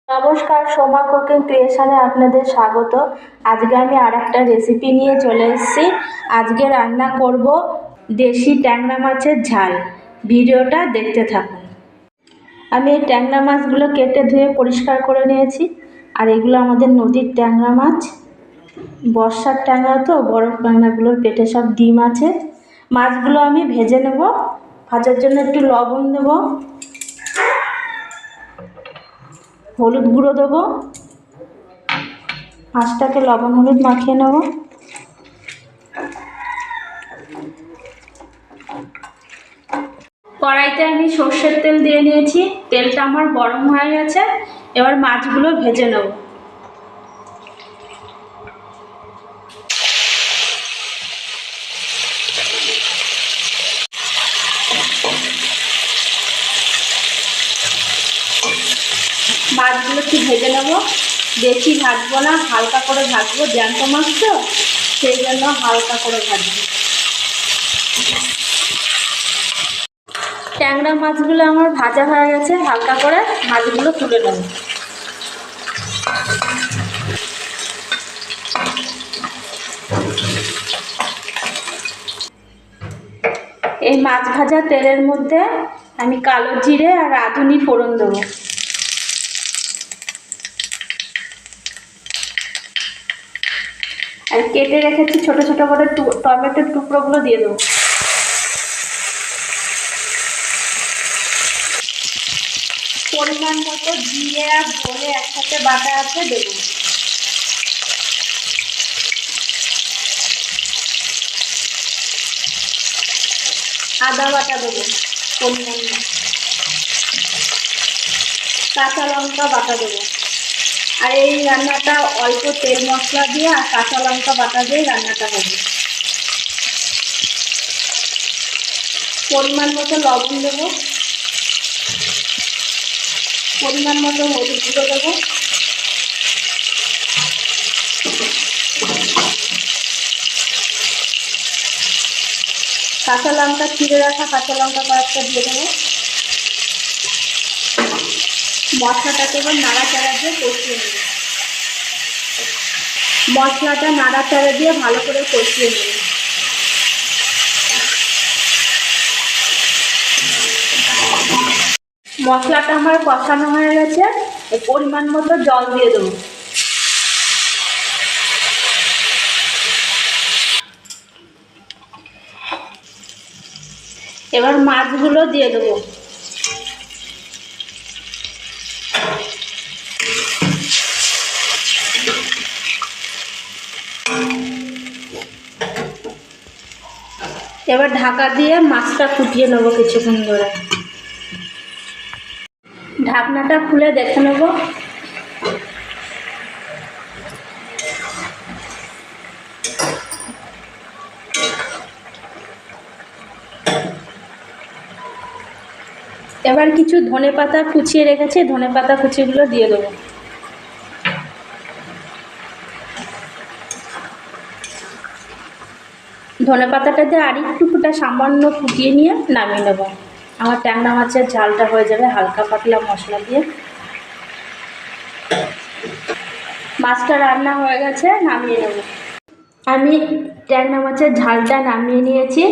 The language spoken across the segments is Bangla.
নমস্কার, সোমা কুকিং ক্রিয়েশনে আপনাদের স্বাগত। আজকে আমি আরেকটা রেসিপি নিয়ে চলে এসেছি। আজকে রান্না করব দেশি ট্যাংরা মাছের ঝাল। ভিডিওটা দেখতে থাকুন। আমি এই ট্যাংরা মাছগুলো কেটে ধুয়ে পরিষ্কার করে নিয়েছি। আর এগুলো আমাদের নদীর ট্যাংরা মাছ, বর্ষার ট্যাংরা তো, বড় ট্যাংরাগুলোর পেটে সব ডিম আছে। মাছগুলো আমি ভেজে নেব। ভাজার জন্য একটু লবণ দেব, হলুদ গুঁড়ো দেবো, মাছটাকে লবণ হলুদ মাখিয়ে নেব। কড়াইতে আমি সর্ষের তেল দিয়ে নিয়েছি। তেলটা আমার গরম হয়ে গেছে। এবার মাছগুলো ভেজে নেব। মাছগুলো একটু ভেজে নেব, বেশি ভাজবো না, হালকা করে ভাজবো। জ্যান্ত মাছ তো, সেই জন্য হালকা করে ভাজবো। ট্যাংরা মাছগুলো আমার ভাজা হয়ে গেছে। হালকা করে মাছগুলো তুলে নেব। এই মাছ ভাজা তেলের মধ্যে আমি কালো জিরে আর রাঁধুনি ফোড়ন দেবো। আর কেটে রেখেছি ছোট ছোট করে টমেটোর টুকরোগুলো দিয়ে দেবো। পরিমাণ মতো জিরে আর ধনে একসাথে বাটা আছে দেবো। আদা বাটা দেবো পরিমাণ মতো। কাঁচা লঙ্কা বাটা দেবো। আর এই রান্নাটা অল্প তেল মশলা দিয়ে আর কাঁচা লঙ্কা বাটা দিয়ে রান্নাটা হবে। পরিমাণ মতো লবণ দেবো, পরিমাণ মতো হলুদ গুঁড়ো দেবো, কাঁচা লঙ্কা চিড়ে রাখা কাঁচা লঙ্কা কয়েকটা দিয়ে দেবো। মশলাটাকে এবার নাড়াচাড়া দিয়ে কষিয়ে নেব। মশলাটা নাড়াচাড়া দিয়ে ভালো করে কষিয়ে নেব। মশলাটা আমার কষানো হয়ে গেছে। পরিমাণ মতো জল দিয়ে দেবো। এবার মাছগুলো দিয়ে দেবো। এবার ঢাকা দিয়ে মাছটা ফুটিয়ে নেবো কিছুক্ষণ ধরে। ঢাকনাটা খুলে দেখে নেব। এবার কিছু ধনেপাতা কুচিয়ে রেখেছি, ধনেপাতা কুচিগুলো দিয়ে দেবো। ধনেপাতাটা দিয়ে আর একটু সামান্য ফুটিয়ে নিয়ে নামিয়ে নেব। আমার ট্যাংরা মাছের ঝালটা হয়ে যাবে হালকা পাতলা মশলা দিয়ে। মাছটা রান্না হয়ে গেছে, নামিয়ে নেব। আমি ট্যাংরা মাছের ঝালটা নামিয়ে নিয়েছি।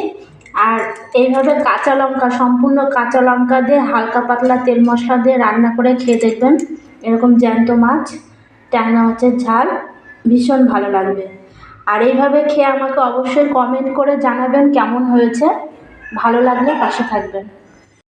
আর এইভাবে কাঁচা লঙ্কা, সম্পূর্ণ কাঁচা লঙ্কা দিয়ে হালকা পাতলা তেল মশলা দিয়ে রান্না করে খেয়ে দেখবেন। এরকম জ্যান্ত মাছ, ট্যাংরা মাছের ঝাল ভীষণ ভালো লাগবে। আর এইভাবে খেয়ে আমাকে অবশ্যই কমেন্ট করে জানাবেন কেমন হয়েছে। ভালো লাগলে পাশে থাকবেন।